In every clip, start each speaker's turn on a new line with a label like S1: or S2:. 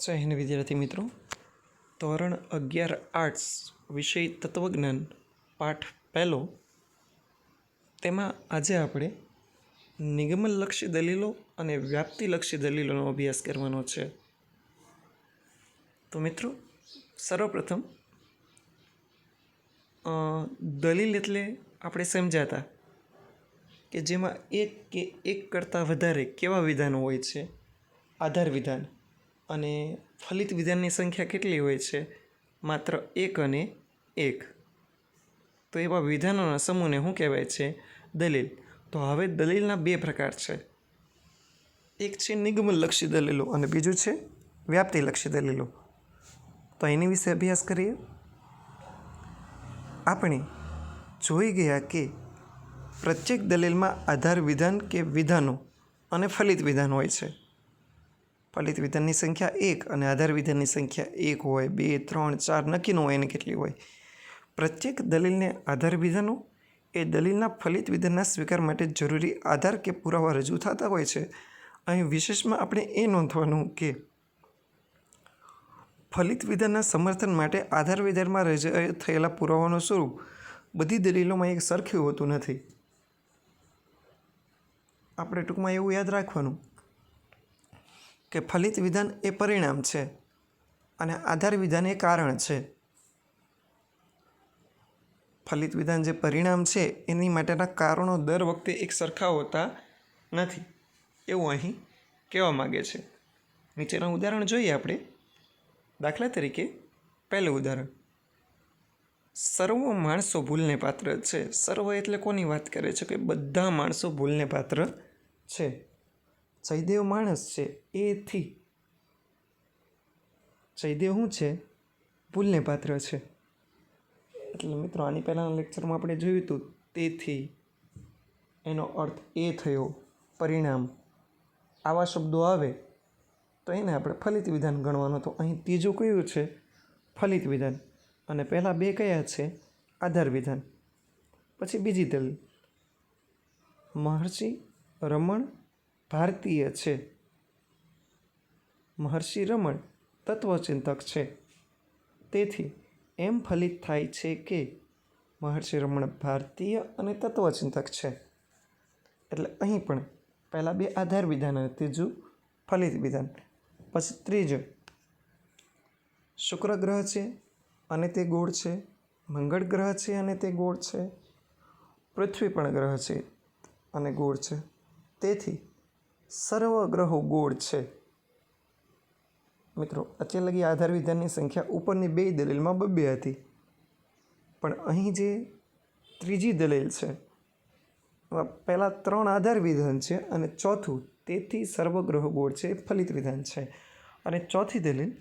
S1: જય હિન્દ વિદ્યાર્થી મિત્રો. ધોરણ 11 આર્ટ્સ વિષય તત્વજ્ઞાન પાઠ પહેલો. તેમાં આજે આપણે નિગમનલક્ષી દલીલો અને વ્યાપ્તિલક્ષી દલીલોનો અભ્યાસ કરવાનો છે. તો મિત્રો, સર્વપ્રથમ દલીલ એટલે આપણે સમજાતા કે જેમાં એક કે એક કરતાં વધારે કેવા વિધાનો હોય છે. આધાર વિધાન અને ફલિત વિધાનની સંખ્યા કેટલી હોય છે? માત્ર એક અને એક. તો એવા વિધાનોના સમૂહને શું કહેવાય છે? દલીલ. તો હવે દલીલના બે પ્રકાર છે. એક છે નિગમનલક્ષી દલીલો અને બીજું છે વ્યાપ્તિલક્ષી દલીલો. તો એની વિશે અભ્યાસ કરીએ. આપણે જોઈ ગયા કે પ્રત્યેક દલીલમાં આધાર વિધાન કે વિધાનો અને ફલિત વિધાન હોય છે. ફલિત વિધાનની સંખ્યા એક અને આધાર વિધાનની સંખ્યા એક હોય, 2, 3, 4 નક્કી ન હોય એને કેટલી હોય. પ્રત્યેક દલીલને આધાર વિધાનો એ દલીલના ફલિત વિધાનના સ્વીકાર માટે જરૂરી આધાર કે પુરાવા રજૂ થતા હોય છે. અહીં વિશેષમાં આપણે એ નોંધવાનું કે ફલિત વિધાનના સમર્થન માટે આધાર વિધાનમાં રજૂ થયેલા પુરાવાનું સ્વરૂપ બધી દલીલોમાં એક સરખું હોતું નથી. આપણે ટૂંકમાં એવું યાદ રાખવાનું કે ફલિત વિધાન એ પરિણામ છે અને આધાર વિધાન એ કારણ છે. ફલિત વિધાન જે પરિણામ છે એની માટેના કારણો દર વખતે એક સરખા હોતા નથી, એવું અહીં કહેવા માગે છે. નીચેના ઉદાહરણ જોઈએ આપણે. દાખલા તરીકે પહેલું ઉદાહરણ, સર્વ માણસો ભૂલને પાત્ર છે. સર્વ એટલે કોની વાત કરે છે? કે બધા માણસો ભૂલને પાત્ર છે. જયદેવ માણસ છે, એથી જયદેવ શું છે? ભૂલને પાત્ર છે. એટલે મિત્રો, આની પહેલાંના લેક્ચરમાં આપણે જોયું હતું તેથી એનો અર્થ એ થયો પરિણામ. આવા શબ્દો આવે તો એને આપણે ફલિત વિધાન ગણવાનું. તો અહીં ત્રીજું કયું છે? ફલિત વિધાન. અને પહેલાં બે કયા છે? આધાર વિધાન. પછી બીજી દલીલ, મહર્ષિ રમણ ભારતીય છે. મહર્ષિ રમણ તત્વચિંતક છે. તેથી એમ ફલિત થાય છે કે મહર્ષિ રમણ ભારતીય અને તત્વચિંતક છે. એટલે અહીં પણ પહેલાં બે આધાર વિધાન અને ત્રીજું ફલિત વિધાન. પછી ત્રીજું, શુક્ર ગ્રહ છે અને તે ગોળ છે. મંગળ ગ્રહ છે અને તે ગોળ છે. પૃથ્વી પણ ગ્રહ છે અને ગોળ છે. તેથી સર્વ ગ્રહો ગોળ છે. મિત્રો, અત્યાર લગી આધાર વિધાનની સંખ્યા ઉપરની બે દલીલમાં 2 હતી, પણ અહીં જે ત્રીજી દલીલ છે પહેલાં 3 આધાર વિધાન છે અને ચોથું તેથી સર્વગ્રહ ગોળ છે એ ફલિત વિધાન છે. અને ચોથી દલીલ,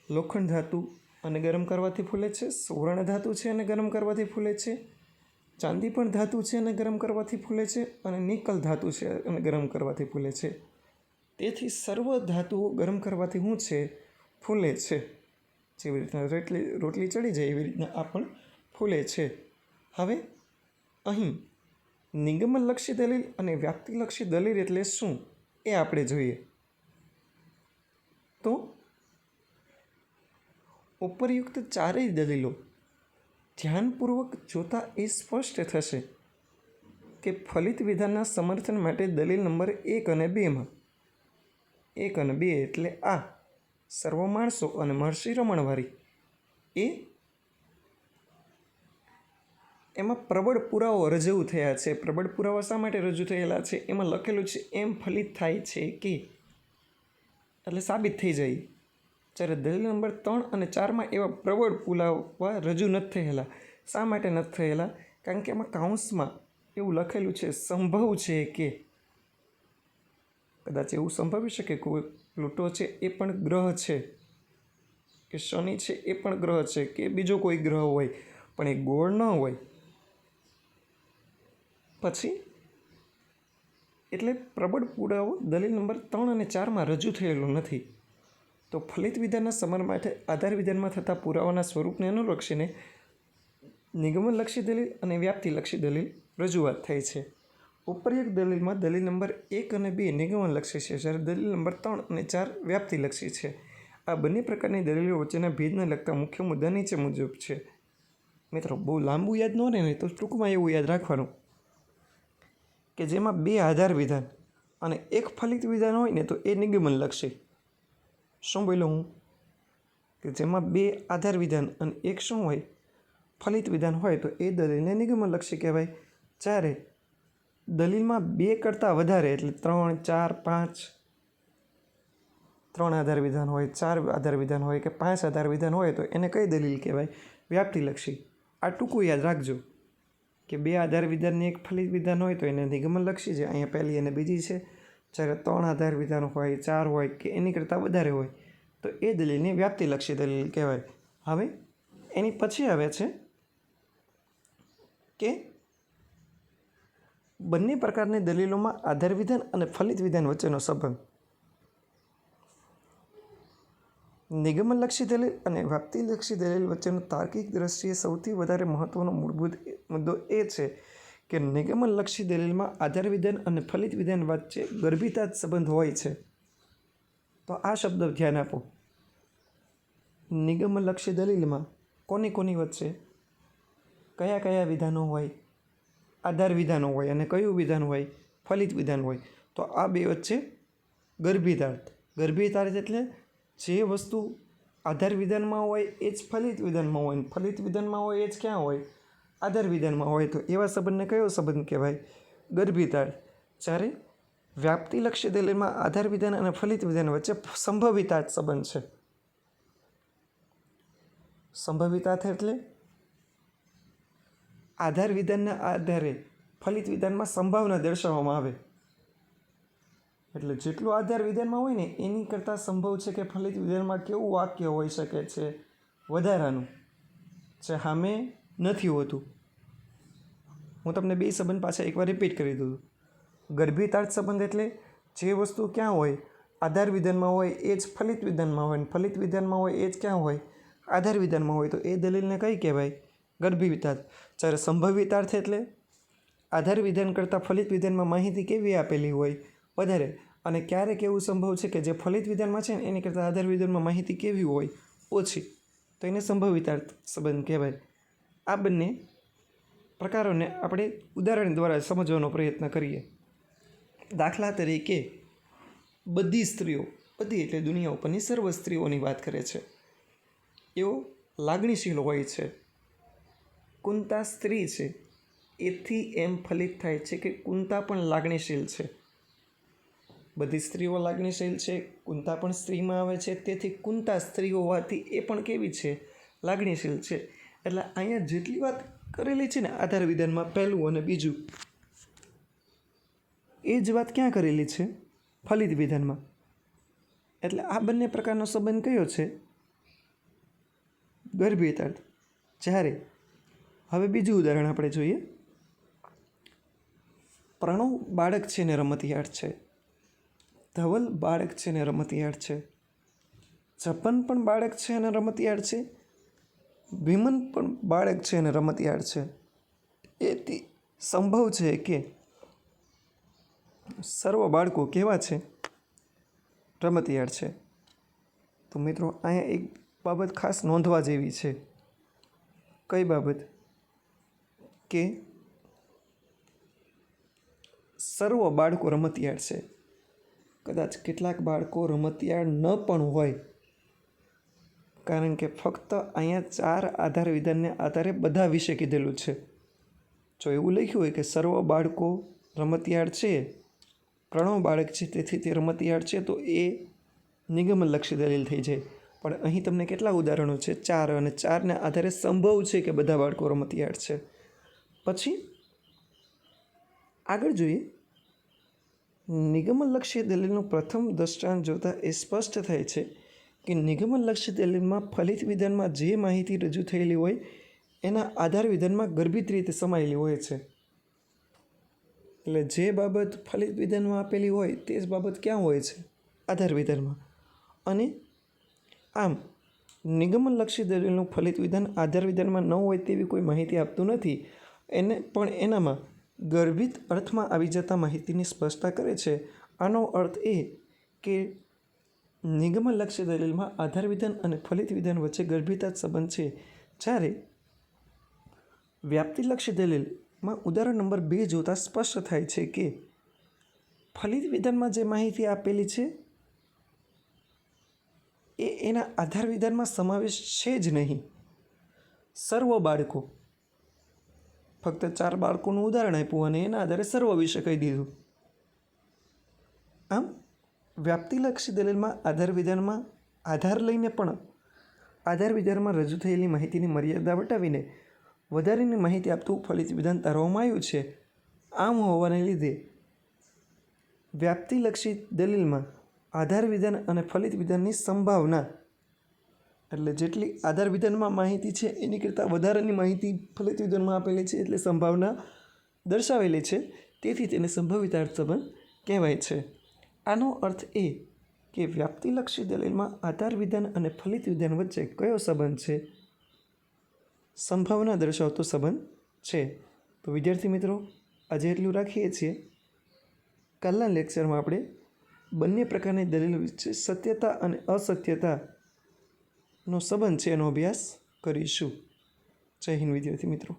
S1: લોખંડ ધાતુ અને ગરમ કરવાથી ફૂલે છે. સુવર્ણ ધાતુ છે અને ગરમ કરવાથી ફૂલે છે. ચાંદી પણ ધાતુ છે અને ગરમ કરવાથી ફૂલે છે. અને નિકલ ધાતુ છે અને ગરમ કરવાથી ફૂલે છે. તેથી સર્વ ધાતુઓ ગરમ કરવાથી શું છે? ફૂલે છે. જેવી રીતના રોટલી ચડી જાય એવી રીતના આ પણ ફૂલે છે. હવે અહીં નિગમનલક્ષી દલીલ અને વ્યાપ્તિલક્ષી દલીલ એટલે શું એ આપણે જોઈએ. તો ઉપરયુક્ત ચારેય દલીલો ધ્યાનપૂર્વક જોતા એ સ્પષ્ટ થશે કે ફલિત વિધાનના સમર્થન માટે દલીલ નંબર 1 અને 2માં 1 અને 2 એટલે આ સર્વ માણસો અને મહર્ષિ રમણવાળી એમાં પ્રબળ પુરાવો રજૂ થયા છે. પ્રબળ પુરાવા શા માટે રજૂ થયેલા છે? એમાં લખેલું છે એમ ફલિત થાય છે કે, એટલે સાબિત થઈ જાય. જ્યારે દલીલ નંબર 3 અને 4માં એવા પ્રબળ પુરાવા રજૂ નથી થયેલા. શા માટે નથી થયેલા? કારણ કે એમાં કાઉન્સમાં એવું લખેલું છે સંભવ છે કે, કદાચ એવું સંભવી શકે કોઈ પ્લુટો છે એ પણ ગ્રહ છે, કે શનિ છે એ પણ ગ્રહ છે, કે બીજો કોઈ ગ્રહ હોય પણ એ ગોળ ન હોય. પછી એટલે પ્રબળ પુરાવો દલીલ નંબર 3 અને 4માં રજૂ થયેલો નથી. તો ફલિત વિધાનના સમર્થન માટે આધાર વિધાનમાં થતા પુરાવાના સ્વરૂપને અનુલક્ષીને નિગમનલક્ષી દલીલ અને વ્યાપ્તિલક્ષી દલીલ રજૂઆત થઈ છે. ઉપરયુક્ત દલીલમાં દલીલ નંબર 1 અને 2 નિગમનલક્ષી છે, જ્યારે દલીલ નંબર 3 અને 4 વ્યાપ્તિલક્ષી છે. આ બંને પ્રકારની દલીલો વચ્ચેના ભેદને લગતા મુખ્ય મુદ્દા નીચે મુજબ છે. મિત્રો, બહુ લાંબુ યાદ ન રહે ને તો ટૂંકમાં એવું યાદ રાખવાનું કે જેમાં 2 આધાર વિધાન અને 1 ફલિત વિધાન હોય ને તો એ નિગમનલક્ષી. શું બોલ્યો હું? કે જેમાં 2 આધાર વિધાન અને 1 શું હોય? ફલિત વિધાન હોય તો એ દલીલને નિગમનલક્ષી કહેવાય. જ્યારે દલીલમાં 2 કરતાં વધારે એટલે 3, 4, 5 3 આધાર વિધાન હોય, 4 આધાર વિધાન હોય કે 5 આધાર વિધાન હોય તો એને કઈ દલીલ કહેવાય? વ્યાપ્તિલક્ષી. આ ટૂંકું યાદ રાખજો કે 2 આધાર વિધાનની 1 ફલિત વિધાન હોય તો એને નિગમનલક્ષી છે. અહીંયા પહેલી અને બીજી છે. જ્યારે 3 આધાર વિધાન હોય, 4 હોય કે એની કરતાં વધારે હોય તો એ દલીલને વ્યાપ્તિલક્ષી દલીલ કહેવાય. હવે એની પછી આવે છે કે બંને પ્રકારની દલીલોમાં આધાર વિધાન અને ફલિત વિધાન વચ્ચેનો સંબંધ. નિગમનલક્ષી દલીલ અને વ્યાપ્તિલક્ષી દલીલ વચ્ચેનો તાર્કિક દ્રષ્ટિએ સૌથી વધારે મહત્વનો મૂળભૂત મુદ્દો એ છે કે નિગમનલક્ષી દલીલમાં આધાર વિધાન અને ફલિત વિધાન વચ્ચે ગર્ભિતાર્થ સંબંધ હોય છે. તો આ શબ્દ ધ્યાન આપો. નિગમનલક્ષી દલીલમાં કોની વચ્ચે કયા કયા વિધાનો હોય? આધાર વિધાનો હોય. અને કયું વિધાન હોય? ફલિત વિધાન હોય. તો આ બે વચ્ચે ગર્ભિતાર્થ. ગર્ભિતાર્થ એટલે જે વસ્તુ આધાર વિધાનમાં હોય એ જ ફલિત વિધાનમાં હોય, ફલિત વિધાનમાં હોય એ જ ક્યાં હોય? આધાર વિધાનમાં હોય. તો એવા સંબંધને કયો સંબંધ કહેવાય? ગર્ભિતાર્થ. જ્યારે વ્યાપ્તિલક્ષી દલીલમાં આધાર વિધાન અને ફલિત વિધાન વચ્ચે સંભવિતાર્થ સંબંધ છે. સંભવિતાર્થ એટલે આધાર વિધાનના આધારે ફલિત વિધાનમાં સંભાવના દર્શાવવામાં આવે. એટલે જેટલું આધાર વિધાનમાં હોય ને એની કરતાં સંભવ છે કે ફલિત વિધાનમાં કેવું વાક્ય હોઈ શકે છે? વધારાનું, જે સામે નથી હોતું. હું તમને 2 સંબંધ પાછા એકવાર રિપીટ કરી દઉં. ગર્ભિતાર્થ સંબંધ એટલે જે વસ્તુ ક્યાં હોય? આધાર વિધાનમાં હોય એ જ ફલિત વિધાનમાં હોય, ફલિત વિધાનમાં હોય એ જ ક્યાં હોય? આધાર વિધાનમાં હોય. તો એ દલીલને કઈ કહેવાય? ગર્ભિતાર્થ. જ્યારે સંભવિતાર્થ એટલે આધાર વિધાન કરતાં ફલિત વિધાનમાં માહિતી કેવી આપેલી હોય? વધારે. અને ક્યારેક એવું સંભવ છે કે જે ફલિત વિધાનમાં છે ને એની કરતાં આધાર વિધાનમાં માહિતી કેવી હોય? ઓછી. તો એને સંભવિતાર્થ સંબંધ કહેવાય. આ બંને પ્રકારોને આપણે ઉદાહરણ દ્વારા સમજવાનો પ્રયત્ન કરીએ. દાખલા તરીકે બધી સ્ત્રીઓ, બધી એટલે દુનિયા ઉપરની સર્વ સ્ત્રીઓની વાત કરે છે. એઓ લાગણીશીલ હોય છે. કુંતા સ્ત્રી છે એથી એમ ફલિત થાય છે કે કુંતા પણ લાગણીશીલ છે. બધી સ્ત્રીઓ લાગણીશીલ છે, કુંતા પણ સ્ત્રીમાં આવે છે, તેથી કુંતા સ્ત્રી હોવાથી એ પણ કેવી છે? લાગણીશીલ છે. એટલે અહીંયા જેટલી વાત કરેલી છે ને આધાર વિધાનમાં પહેલું અને બીજું, એ જ વાત ક્યાં કરેલી છે? ફલિત વિધાનમાં. એટલે આ બંને પ્રકારનો સંબંધ કયો છે? ગર્ભિતાર્થ. જ્યારે હવે બીજું ઉદાહરણ આપણે જોઈએ. પ્રણવ બાળક છે ને રમતિયાળ છે. ધવલ બાળક છે ને રમતિયાળ છે. જપન પણ બાળક છે અને રમતિયાળ છે. વિમન પણ બાળક છે અને રમતિયાળ છે. એથી સંભવ છે કે સર્વ બાળકો કેવા છે? રમતિયાળ છે. તો મિત્રો, અહીંયા એક બાબત ખાસ નોંધવા જેવી છે. કઈ બાબત? કે સર્વ બાળકો રમતિયાળ છે. કદાચ કેટલાક બાળકો રમતિયાળ ન પણ હોય, કારણ કે ફક્ત અહીંયા 4 આધાર વિધાનને આધારે બધા વિશે કીધેલું છે. જો એવું લખ્યું હોય કે સર્વ બાળકો રમતિયાળ છે, પ્રણવ બાળક છે તેથી તે રમતિયાળ છે, તો એ નિગમનલક્ષી દલીલ થઈ જાય. પણ અહીં તમને કેટલા ઉદાહરણો છે? 4. અને 4ને આધારે સંભવ છે કે બધા બાળકો રમતિયાળ છે. પછી આગળ જોઈએ. નિગમનલક્ષી દલીલનું પ્રથમ દૃષ્ટાંત જોતાં એ સ્પષ્ટ થાય છે કે નિગમનલક્ષી દલીલમાં ફલિત વિધાનમાં જે માહિતી રજૂ થયેલી હોય એના આધાર વિધાનમાં ગર્ભિત રીતે સમાયેલી હોય છે. એટલે જે બાબત ફલિત વિધાનમાં આપેલી હોય તે જ બાબત ક્યાં હોય છે? આધાર વિધાનમાં. અને આમ નિગમનલક્ષી દલીલનું ફલિત વિધાન આધાર વિધાનમાં ન હોય તેવી કોઈ માહિતી આપતું નથી. એને પણ એનામાં ગર્ભિત અર્થમાં આવી જતા માહિતીની સ્પષ્ટતા કરે છે. આનો અર્થ એ કે નિગમનલક્ષી દલીલમાં આધાર વિધાન અને ફલિત વિધાન વચ્ચે ગર્ભિતા સંબંધ છે, જ્યારે વ્યાપ્તિલક્ષી દલીલમાં ઉદાહરણ નંબર 2 જોતાં સ્પષ્ટ થાય છે કે ફલિત વિધાનમાં જે માહિતી આપેલી છે એ એના આધાર વિધાનમાં સમાવેશ છે જ નહીં. સર્વ બાળકો, ફક્ત 4 બાળકોનું ઉદાહરણ આપ્યું અને એના આધારે સર્વ વિશે કહી દીધું. આમ વ્યાપ્તિલક્ષી દલીલમાં આધાર વિધાનમાં આધાર લઈને પણ આધાર વિધાનમાં રજૂ થયેલી માહિતીની મર્યાદા વટાવીને વધારેની માહિતી આપતું ફલિત વિધાન તારવવામાં આવ્યું છે. આમ હોવાને લીધે વ્યાપ્તિલક્ષી દલીલમાં આધાર વિધાન અને ફલિત વિધાનની સંભાવના, એટલે જેટલી આધાર વિધાનમાં માહિતી છે એની કરતાં વધારાની માહિતી ફલિત વિધાનમાં આપેલી છે, એટલે સંભાવના દર્શાવેલી છે. તેથી તેને સંભવિતાર્થ સંબંધ કહેવાય છે. આનો અર્થ એ કે વ્યાપ્તિલક્ષી દલીલમાં આધાર વિધાન અને ફલિત વિધાન વચ્ચે કયો સંબંધ છે? સંભાવના દર્શાવતો સંબંધ છે. તો વિદ્યાર્થી મિત્રો, આજે એટલું રાખીએ છીએ. કાલના લેક્ચરમાં આપણે બંને પ્રકારની દલીલ વચ્ચે સત્યતા અને અસત્યતાનો સંબંધ છે એનો અભ્યાસ કરીશું. જય હિન્દ વિદ્યાર્થી મિત્રો.